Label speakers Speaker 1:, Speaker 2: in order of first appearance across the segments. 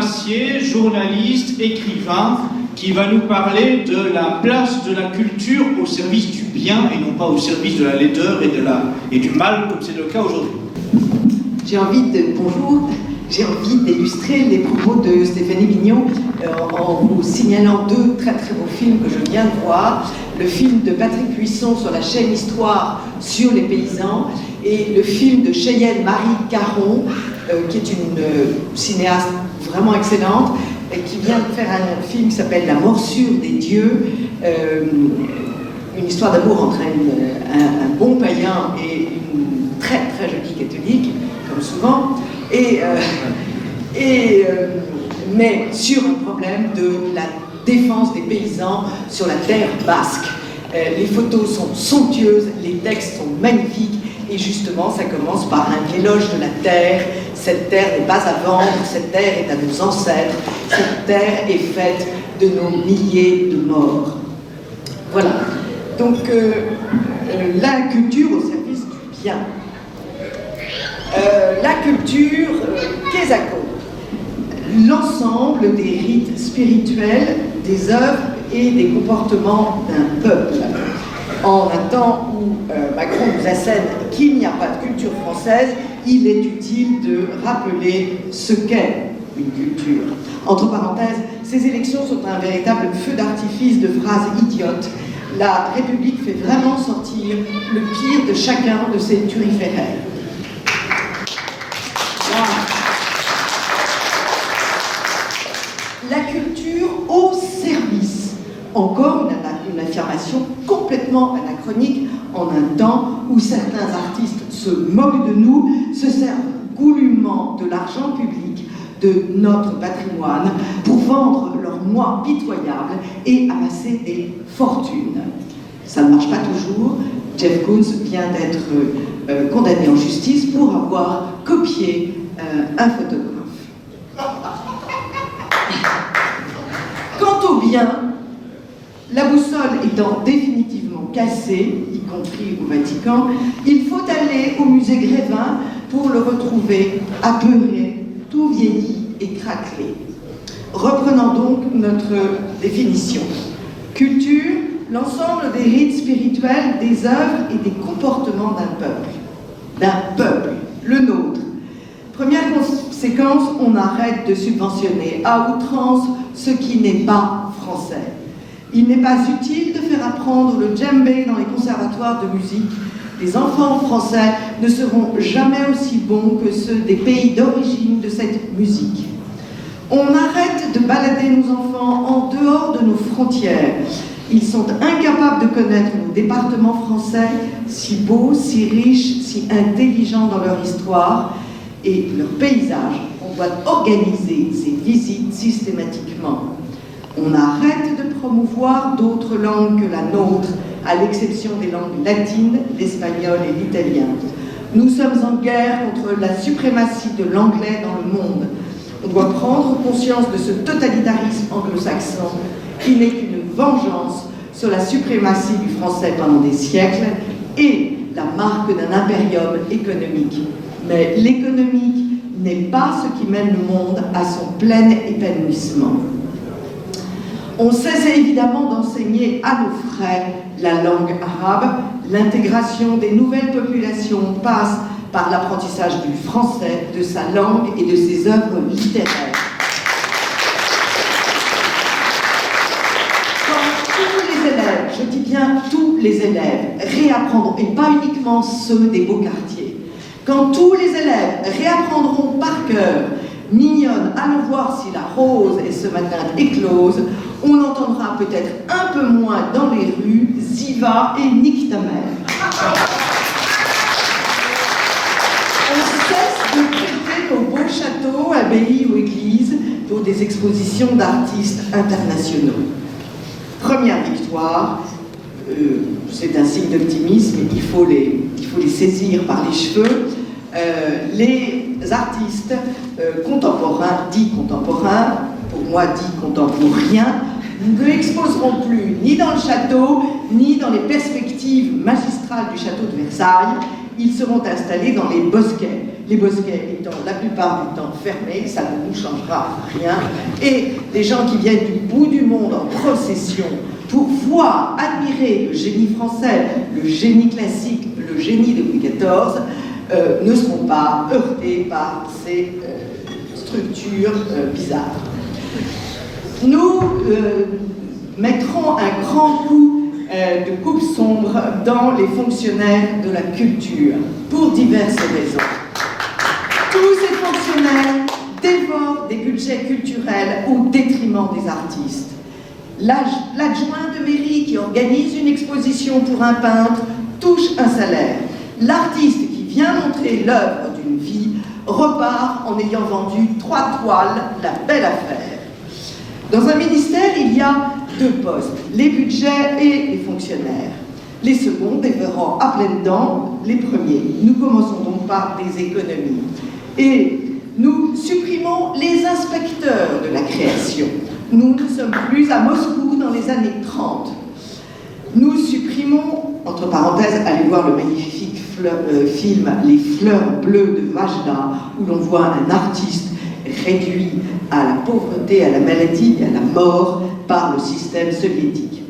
Speaker 1: Massier, journaliste, écrivain, qui va nous parler de la place de la culture au service du bien et non pas au service de la laideur et du mal, comme c'est le cas aujourd'hui.
Speaker 2: Bonjour, j'ai envie d'illustrer les propos de Stéphanie Bignon en vous signalant deux très très beaux films que je viens de voir. Le film de Patrick Buisson sur la chaîne Histoire sur les paysans et le film de Cheyenne Marie Caron, qui est une cinéaste vraiment excellente, qui vient de faire un film qui s'appelle La morsure des dieux, une histoire d'amour entre un bon païen et une très très jolie catholique, comme souvent, mais sur un problème de la défense des paysans sur la terre basque. Les photos sont somptueuses, les textes sont magnifiques, et justement ça commence par un éloge de la terre. Cette terre n'est pas à vendre, cette terre est à nos ancêtres, cette terre est faite de nos milliers de morts. Voilà, donc la culture au service du bien. La culture, Kesako, l'ensemble des rites spirituels, des œuvres et des comportements d'un peuple. En un temps où Macron nous assène qu'il n'y a pas de culture française, il est utile de rappeler ce qu'est une culture. Entre parenthèses, ces élections sont un véritable feu d'artifice de phrases idiotes. La République fait vraiment sortir le pire de chacun de ses turiféraires. La culture au service. Encore une affirmation complètement anachronique en un temps où certains artistes se moquent de nous, se servent goulûment de l'argent public, de notre patrimoine, pour vendre leurs mois pitoyables et amasser des fortunes. Ça ne marche pas toujours. Jeff Koons vient d'être condamné en justice pour avoir copié un photographe. Quant au bien, la boussole étant définitivement cassée, y compris au Vatican, il faut aller au musée Grévin pour le retrouver apeuré, tout vieilli et craquelé. Reprenons donc notre définition. Culture, l'ensemble des rites spirituels, des œuvres et des comportements d'un peuple. D'un peuple, le nôtre. Première conséquence, on arrête de subventionner à outrance ce qui n'est pas français. Il n'est pas utile de faire apprendre le djembé dans les conservatoires de musique. Les enfants français ne seront jamais aussi bons que ceux des pays d'origine de cette musique. On arrête de balader nos enfants en dehors de nos frontières. Ils sont incapables de connaître nos départements français, si beaux, si riches, si intelligents dans leur histoire et leur paysage. On doit organiser ces visites systématiquement. On arrête de promouvoir d'autres langues que la nôtre, à l'exception des langues latines, l'espagnol et l'italien. Nous sommes en guerre contre la suprématie de l'anglais dans le monde. On doit prendre conscience de ce totalitarisme anglo-saxon qui n'est qu'une vengeance sur la suprématie du français pendant des siècles et la marque d'un impérium économique. Mais l'économique n'est pas ce qui mène le monde à son plein épanouissement. On cesse évidemment d'enseigner à nos frais la langue arabe. L'intégration des nouvelles populations passe par l'apprentissage du français, de sa langue et de ses œuvres littéraires. Quand tous les élèves, je dis bien tous les élèves, réapprendront, et pas uniquement ceux des beaux quartiers, quand tous les élèves réapprendront par cœur Mignonne, allons voir si la rose est ce matin éclose, on entendra peut-être un peu moins dans les rues Ziva et nique ta mère. On cesse de prêter nos beaux châteaux, abbayes ou églises pour des expositions d'artistes internationaux. Première victoire, c'est un signe d'optimisme, il faut les saisir par les cheveux. Les artistes contemporains, dits contemporains, pour moi dits contemporains, ne exposeront plus ni dans le château, ni dans les perspectives magistrales du château de Versailles. Ils seront installés dans les bosquets. les bosquets étant la plupart du temps fermés, ça ne nous changera rien. Et les gens qui viennent du bout du monde en procession pour voir, admirer le génie français, le génie classique, le génie de Louis XIV, ne seront pas heurtés par ces structures bizarres. Nous mettrons un grand coup de coupe sombre dans les fonctionnaires de la culture, pour diverses raisons. Tous ces fonctionnaires dévorent des budgets culturels au détriment des artistes. L'adjoint de mairie qui organise une exposition pour un peintre touche un salaire. L'artiste qui vient montrer l'œuvre d'une vie repart en ayant vendu 3 toiles, la belle affaire. Dans un ministère, il y a 2 postes, les budgets et les fonctionnaires. Les seconds dévorant à pleines dents les premiers. Nous commençons donc par des économies. Et nous supprimons les inspecteurs de la création. Nous ne sommes plus à Moscou dans les années 30. Nous supprimons, entre parenthèses, allez voir le magnifique film Les Fleurs Bleues de Vajda, où l'on voit un artiste réduit à la pauvreté, à la maladie et à la mort par le système soviétique.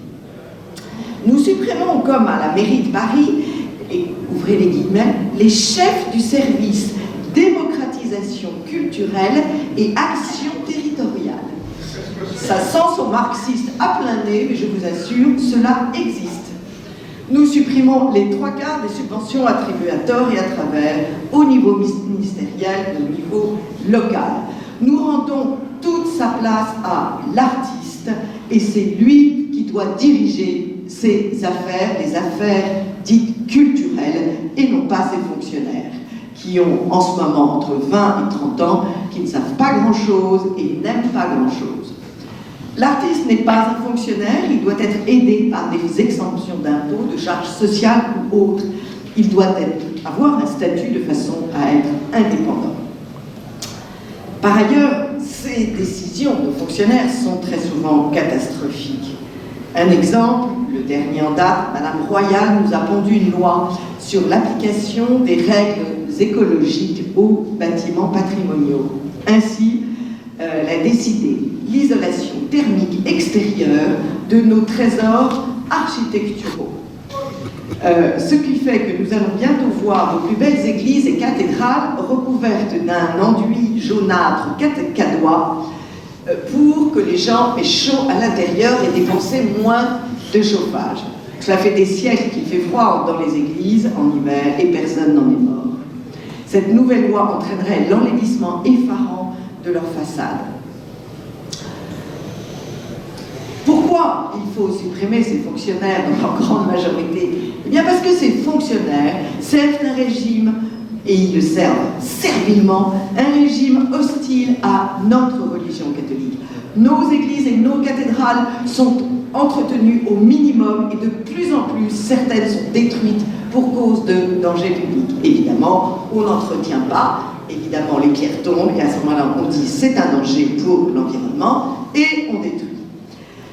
Speaker 2: Nous supprimons, comme à la mairie de Paris, et ouvrez les guillemets, les chefs du service démocratisation culturelle et action territoriale. Ça sent son marxiste à plein nez, mais je vous assure, cela existe. Nous supprimons les 3/4 des subventions attribuées à tort et à travers au niveau ministériel et au niveau local. Nous rendons toute sa place à l'artiste et c'est lui qui doit diriger ses affaires, les affaires dites culturelles et non pas ses fonctionnaires qui ont en ce moment entre 20 et 30 ans, qui ne savent pas grand-chose et n'aiment pas grand-chose. L'artiste n'est pas un fonctionnaire, il doit être aidé par des exemptions d'impôts, de charges sociales ou autres. Il doit avoir un statut de façon à être indépendant. Par ailleurs, ces décisions de fonctionnaires sont très souvent catastrophiques. Un exemple, le dernier en date, Madame Royal nous a pondu une loi sur l'application des règles écologiques aux bâtiments patrimoniaux. Ainsi, elle a décidé l'isolation thermique extérieure de nos trésors architecturaux. Ce qui fait que nous allons bientôt voir nos plus belles églises et cathédrales recouvertes d'un enduit jaunâtre cadois pour que les gens aient chaud à l'intérieur et dépenser moins de chauffage. Cela fait des siècles qu'il fait froid dans les églises en hiver et personne n'en est mort. Cette nouvelle loi entraînerait l'enlaidissement effarant de leur façade. Pourquoi il faut supprimer ces fonctionnaires dans leur grande majorité? Eh bien parce que ces fonctionnaires servent un régime, et ils le servent servilement, un régime hostile à notre religion catholique. Nos églises et nos cathédrales sont entretenues au minimum et de plus en plus, certaines sont détruites pour cause de dangers publics. Évidemment, on n'entretient pas, évidemment les pierres tombent et à ce moment-là on dit c'est un danger pour l'environnement et on détruit.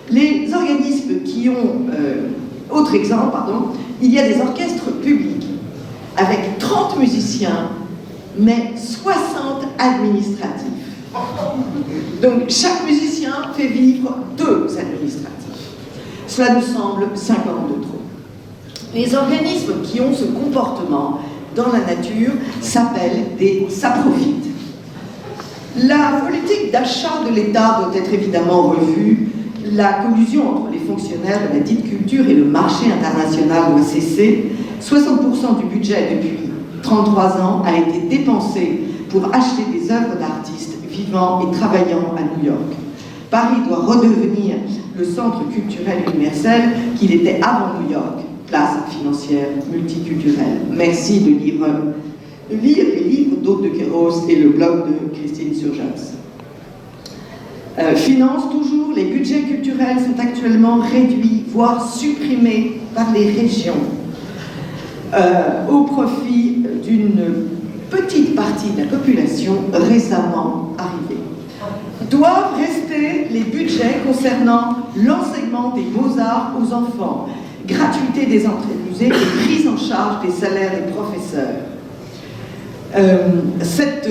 Speaker 2: Les organismes qui ont, autre exemple, pardon, il y a des orchestres publics avec 30 musiciens, mais 60 administratifs. Donc chaque musicien fait vivre 2 administratifs. Cela nous semble 50 de trop. Les organismes qui ont ce comportement dans la nature s'appellent des saprophètes. La politique d'achat de l'État doit être évidemment revue. La collusion entre les fonctionnaires de la dite culture et le marché international doit cesser. 60% du budget depuis 33 ans a été dépensé pour acheter des œuvres d'artistes vivant et travaillant à New York. Paris doit redevenir le centre culturel universel qu'il était avant New York, place financière multiculturelle. Merci de lire les livres d'Aude de Queiroz et le blog de Christine Surjas. Finance toujours, les budgets culturels sont actuellement réduits, voire supprimés par les régions au profit d'une petite partie de la population récemment arrivée. Doivent rester les budgets concernant l'enseignement des beaux-arts aux enfants, gratuité des entrées de musée et prise en charge des salaires des professeurs. Cet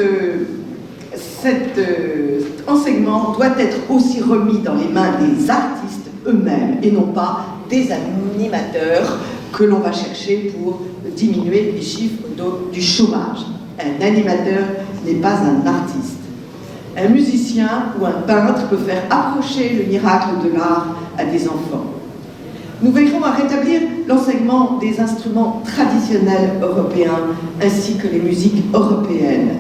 Speaker 2: enseignement doit être aussi remis dans les mains des artistes eux-mêmes et non pas des animateurs que l'on va chercher pour diminuer les chiffres du chômage. Un animateur n'est pas un artiste. Un musicien ou un peintre peut faire approcher le miracle de l'art à des enfants. Nous veillerons à rétablir l'enseignement des instruments traditionnels européens ainsi que les musiques européennes.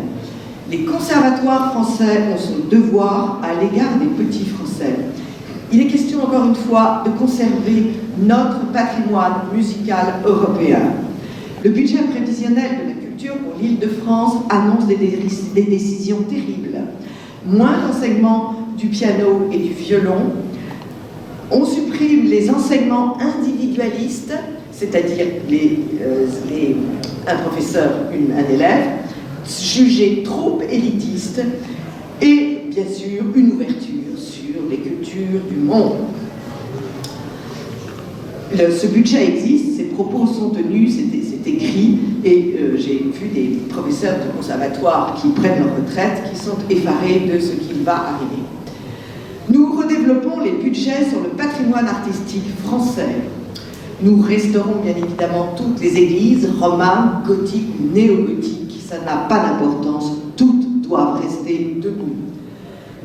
Speaker 2: Les conservatoires français ont son devoir à l'égard des petits Français. Il est question encore une fois de conserver notre patrimoine musical européen. Le budget prévisionnel de la culture pour l'Île-de-France annonce des décisions terribles. Moins d'enseignement du piano et du violon. On supprime les enseignements individualistes, c'est-à-dire un professeur, un élève, jugé trop élitiste, et bien sûr une ouverture sur les cultures du monde. Ce budget existe, ses propos sont tenus, c'est écrit, et j'ai vu des professeurs de conservatoire qui prennent leur retraite, qui sont effarés de ce qui va arriver. Nous redéveloppons les budgets sur le patrimoine artistique français. Nous restaurons bien évidemment toutes les églises romanes, gothiques ou néo-gothiques. Ça n'a pas d'importance, toutes doivent rester debout.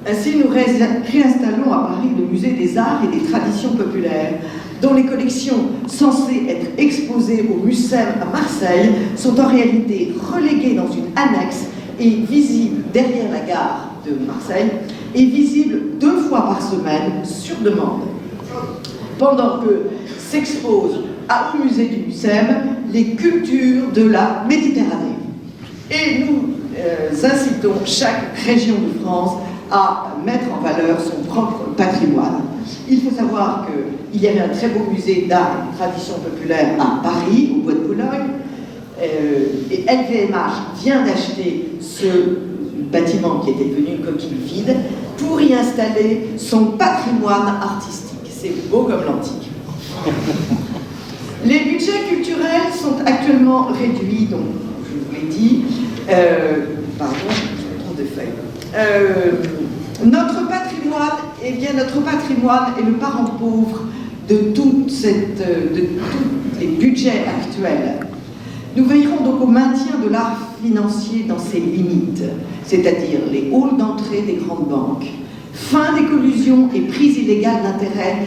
Speaker 2: Ainsi, nous réinstallons à Paris le musée des arts et des traditions populaires, dont les collections censées être exposées au Mucem à Marseille sont en réalité reléguées dans une annexe et visibles derrière la gare de Marseille et visibles 2 fois par semaine sur demande. Pendant que s'exposent au musée du Mucem les cultures de la Méditerranée. Et nous incitons chaque région de France à mettre en valeur son propre patrimoine. Il faut savoir qu'il y avait un très beau musée d'art et de tradition populaire à Paris, au Bois de Boulogne, et LVMH vient d'acheter ce bâtiment qui était devenu une coquille vide pour y installer son patrimoine artistique. C'est beau comme l'antique. Les budgets culturels sont actuellement réduits, donc je vous l'ai dit. Pardon, je me trompe de feuille. Notre patrimoine est le parent pauvre de tous les budgets actuels. Nous veillerons donc au maintien de l'art financier dans ses limites, c'est-à-dire les halls d'entrée des grandes banques, fin des collusions et prises illégales d'intérêt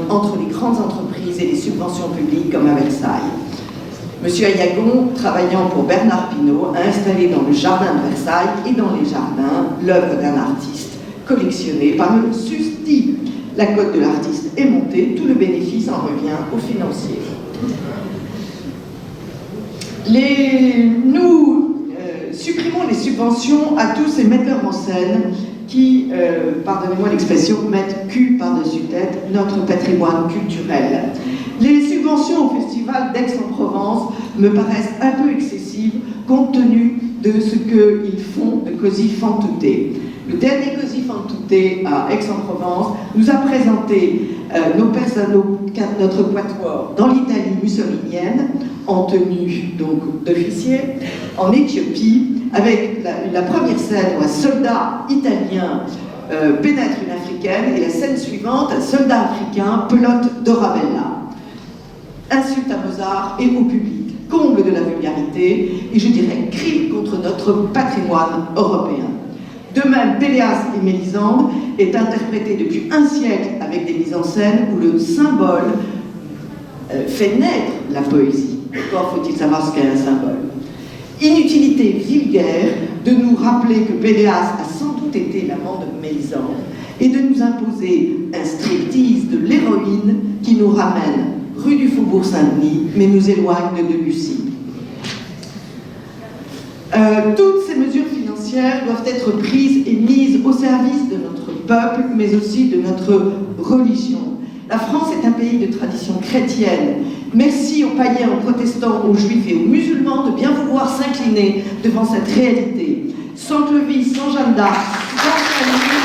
Speaker 2: entre les grandes entreprises et les subventions publiques comme à Versailles. Monsieur Ayagon, travaillant pour Bernard Pinault, a installé dans le jardin de Versailles et dans les jardins l'œuvre d'un artiste collectionnée par le susdit. La cote de l'artiste est montée, tout le bénéfice en revient aux financiers. Nous supprimons les subventions à tous ces metteurs en scène qui, pardonnez-moi l'expression, mettent cul par-dessus tête notre patrimoine culturel. Les subventions au festival d'Aix-en-Provence me paraissent un peu excessives compte tenu de ce qu'ils font de Così fan tutte. Le dernier Così fan tutte à Aix-en-Provence nous a présenté notre quatuor dans l'Italie mussolinienne, en tenue donc d'officier, en Éthiopie, avec la première scène où un soldat italien pénètre une africaine et la scène suivante, un soldat africain pelote Dorabella. Insulte à Mozart et au public, comble de la vulgarité et je dirais cri contre notre patrimoine européen. De même, Péléas et Mélisande est interprété depuis un siècle avec des mises en scène où le symbole fait naître la poésie. Encore faut-il savoir ce qu'est un symbole. Inutilité vulgaire de nous rappeler que Péléas a sans doute été l'amant de Mélisande et de nous imposer un striptease de l'héroïne qui nous ramène rue du Faubourg Saint-Denis, mais nous éloigne de Debussy. Toutes ces mesures financières doivent être prises et mises au service de notre peuple, mais aussi de notre religion. La France est un pays de tradition chrétienne. Merci aux païens, aux protestants, aux juifs et aux musulmans de bien vouloir s'incliner devant cette réalité. Sans Clovis, sans Jeanne d'Arc, sans Camille,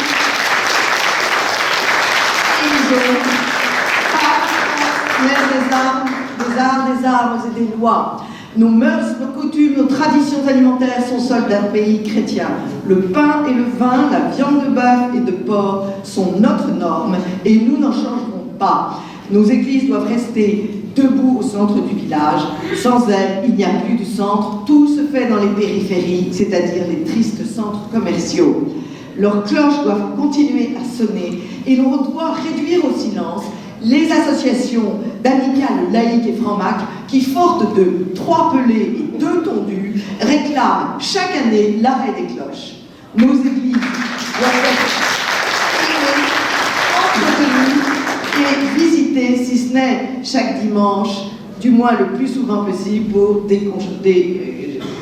Speaker 2: ils ont pas des armes et des lois. Nos mœurs, nos coutumes, nos traditions alimentaires sont celles d'un pays chrétien. Le pain et le vin, la viande de bœuf et de porc sont notre norme et nous n'en changerons pas. Nos églises doivent rester debout au centre du village. Sans elles, il n'y a plus de centre. Tout se fait dans les périphéries, c'est-à-dire les tristes centres commerciaux. Leurs cloches doivent continuer à sonner et l'on doit réduire au silence les associations d'amicales laïques et francs-macs qui, fortes de 3 pelés et 2 tondus, réclament chaque année l'arrêt des cloches. Nos églises doivent être entretenues et visitées, si ce n'est chaque dimanche, du moins le plus souvent possible, pour des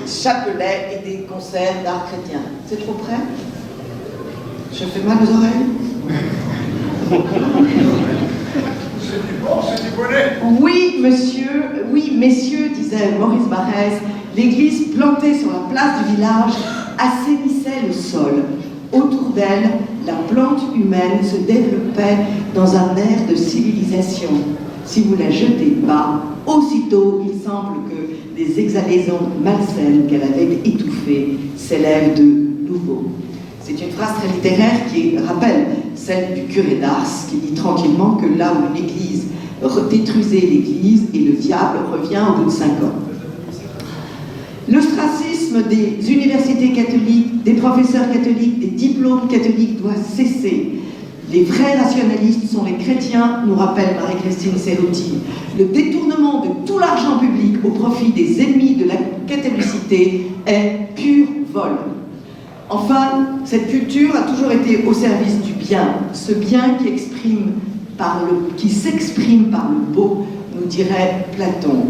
Speaker 2: chapelets et des concerts d'art chrétien. C'est trop près? Je fais mal aux oreilles? Oui, monsieur, oui, messieurs, disait Maurice Barrès, l'église plantée sur la place du village assainissait le sol. Autour d'elle, la plante humaine se développait dans un air de civilisation. Si vous la jetez bas, aussitôt il semble que les exhalaisons malsaines qu'elle avait étouffées s'élèvent de nouveau. C'est une phrase très littéraire qui rappelle celle du curé d'Ars, qui dit tranquillement que là où l'Église détruisait l'Église et le diable revient au bout de 5 ans. L'ostracisme des universités catholiques, des professeurs catholiques, des diplômes catholiques doit cesser. Les vrais rationalistes sont les chrétiens, nous rappelle Marie-Christine Cerruti. Le détournement de tout l'argent public au profit des ennemis de la catholicité est pur vol. Enfin, cette culture a toujours été au service du bien, ce bien qui s'exprime par le beau, nous dirait Platon.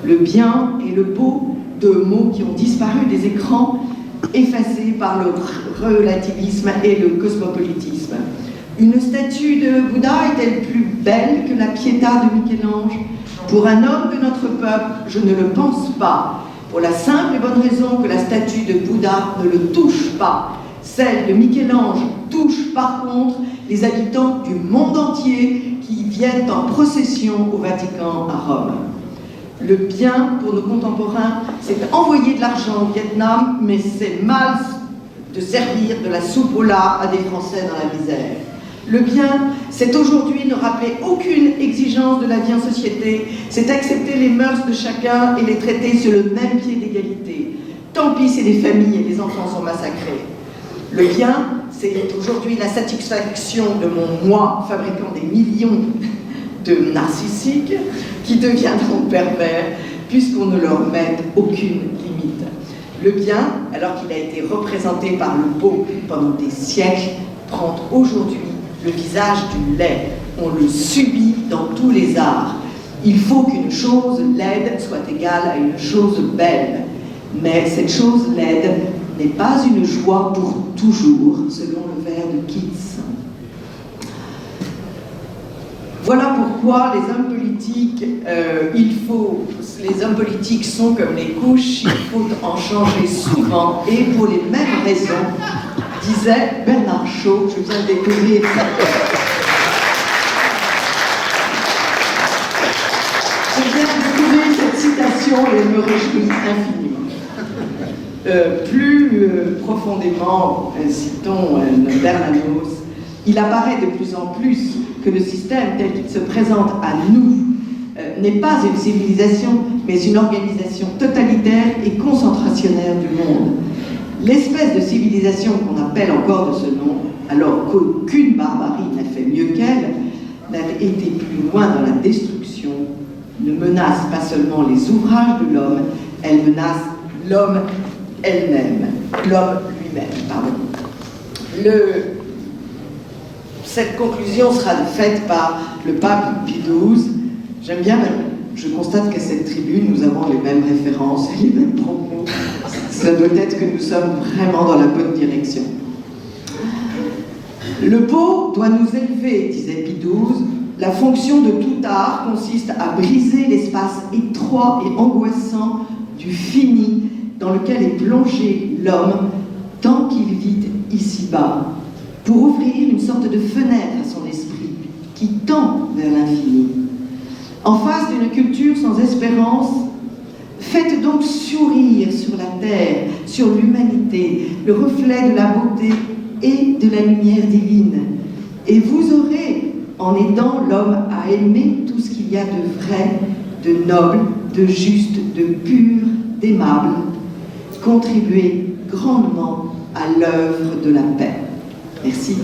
Speaker 2: Le bien et le beau, 2 mots qui ont disparu des écrans, effacés par le relativisme et le cosmopolitisme. Une statue de Bouddha est-elle plus belle que la Pietà de Michel-Ange? Pour un homme de notre peuple, je ne le pense pas. Pour la simple et bonne raison que la statue de Bouddha ne le touche pas. Celle de Michel-Ange touche par contre les habitants du monde entier qui viennent en procession au Vatican à Rome. Le bien pour nos contemporains, c'est envoyer de l'argent au Vietnam, mais c'est mal de servir de la soupe au lard à des Français dans la misère. Le bien, c'est aujourd'hui ne rappeler aucune exigence de la vie en société, c'est accepter les mœurs de chacun et les traiter sur le même pied d'égalité. Tant pis si les familles et les enfants sont massacrés. Le bien, c'est aujourd'hui la satisfaction de mon moi fabriquant des millions de narcissiques qui deviendront pervers puisqu'on ne leur met aucune limite. Le bien, alors qu'il a été représenté par le beau pendant des siècles, prend aujourd'hui le visage du laid. On le subit dans tous les arts. Il faut qu'une chose laide soit égale à une chose belle. Mais cette chose laide n'est pas une joie pour toujours, selon le vers de Keats. Voilà pourquoi les hommes politiques, les hommes politiques sont comme les couches, il faut en changer souvent et pour les mêmes raisons, disait Bernard Shaw. Je viens de découvrir cette citation et elle me réjouit infiniment. Plus profondément, citons Bernanos, il apparaît de plus en plus que le système tel qu'il se présente à nous n'est pas une civilisation, mais une organisation totalitaire et concentrationnaire du monde. L'espèce de civilisation qu'on appelle encore de ce nom, alors qu'aucune barbarie n'a fait mieux qu'elle, n'a été plus loin dans la destruction, ne menace pas seulement les ouvrages de l'homme, elle menace l'homme lui-même, pardon. Cette conclusion sera faite par le pape Pie XII. J'aime bien, je constate qu'à cette tribune, nous avons les mêmes références et les mêmes propos. Ça doit être que nous sommes vraiment dans la bonne direction. Le beau doit nous élever, disait Pie XII. La fonction de tout art consiste à briser l'espace étroit et angoissant du fini dans lequel est plongé l'homme tant qu'il vit ici-bas, pour ouvrir une sorte de fenêtre à son esprit qui tend vers l'infini. En face d'une culture sans espérance, Faites donc sourire sur la terre, sur l'humanité, le reflet de la beauté et de la lumière divine. Et vous aurez, en aidant l'homme à aimer tout ce qu'il y a de vrai, de noble, de juste, de pur, d'aimable, contribué grandement à l'œuvre de la paix. Merci.